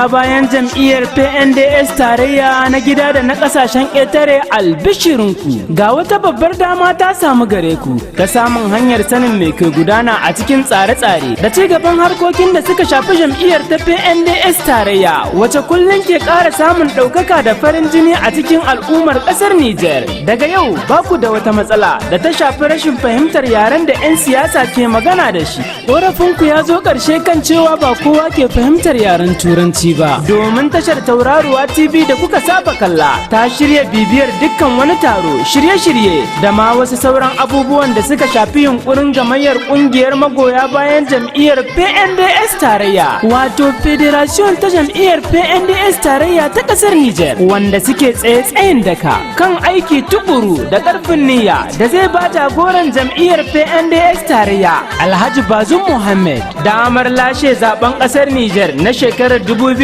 Magoya bayan jam'iyyar PNDS tarayya na gida da na kasashen ƙetare albishirinku ga wata babbar dama ta samu gare ku ta samun hanyar sanin me ke gudana a cikin tsare-tsare da ci gaban harkokin da suka shafi jam'iyyar ta PNDS tarayya wace kullum ke ƙara samun ɗaukaka da farin jini a cikin al'ummar ƙasar Nijar. Daga yau ba ku da wata matsala da ta shafi rashin fahimtar yaren da 'yan siyasa ke magana da shi. Ƙorafinku ya zo ƙarshe kan cewa ba kowa ke fahimtar yaren turanci ba, domin tashar Tauraruwa TV da kuka saba kalla ta shirya bibiyar dukkan wani taro, shirye-shirye da ma wasu sauran abubuwan da suka shafi yunkurin gamayyar ƙungiyar magoya bayan jam'iyyar PNDS tarayya, wato Federation ta jam'iyyar PNDS tarayya ta ƙasar Nijar, wanda suke tsaye-tsayin daka kan aiki tukuru da ƙarfin niyya da zai ba jagoran jam'iyyar PNDS tarayya Alhaji Bazum Muhammad damar lashe zaben ƙasar Nijar na shekarar 2021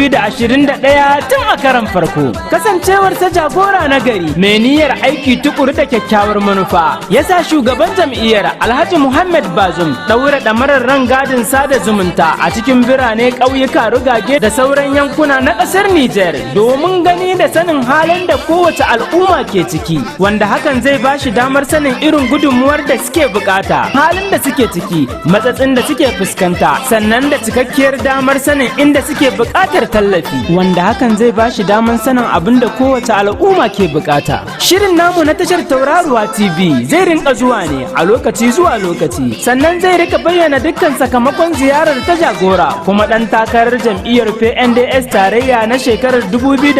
tun a karan farko. Kasancewar ta jagora na gari mai niyyar aiki tukuru da kyakkyawar manufa yasa shugaban jam'iyyar Alhaji Muhammad Bazum daura damarar rangadin sada zumunta a cikin birane, ƙauyuka, rugage da sauran yankuna na ƙasar Nijar domin gani da sanin halin da kowace al'umma ke ciki, wanda hakan zai ba shi damar sanin irin gudunmuwar da suke bukata, halin da suke ciki, matsatsin da suke fuskanta, sannan da cikakkiyar damar sanin inda suke bukatar tallafi, wanda hakan zai ba shi damar sanin abin da kowace al'umma ke bukata. Shirin namu na tashar Tauraruwa TV zai rinka zuwa ne a lokaci zuwa lokaci, sannan zai rika bayyana dukkan sakamakon ziyarar ta jagora kuma dan takarar jam'iyyar PNDS tarayya na shekarar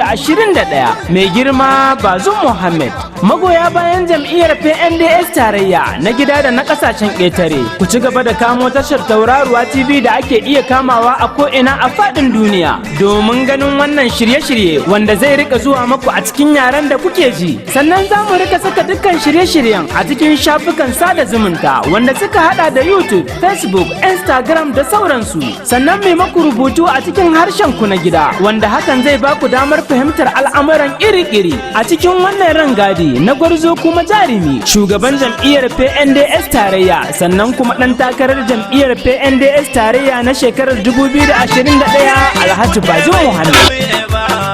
2021 mai girma Bazum Muhammad. Magoya bayan jam'iyyar PNDS tarayya na gida da na kasashen ƙetare, ku ci gaba da kamo tashar Tauraruwa TV da ake iya kamawa a ko'ina a faɗin duniya domin ganin wannan shirye-shirye wanda zai rika zuwa maku a cikin yaren da kuke ji. Sannan za mu rika saka dukkan shirye-shiryen a cikin shafukan sada zumunta wanda suka hada da YouTube, Facebook, Instagram da sauransu. Sannan mai maku rubutu a cikin harshen ku na gida wanda hakan zai ba ku damar fahimtar al'amuran iri-iri a cikin wannan rangadi na gwarzo kuma jarumi shugaban jam'iyyar PNDS tarayya, sannan kuma dan takarar jam'iyyar PNDS tarayya na shekarar 2021 Alhaji Bazum Muhammad.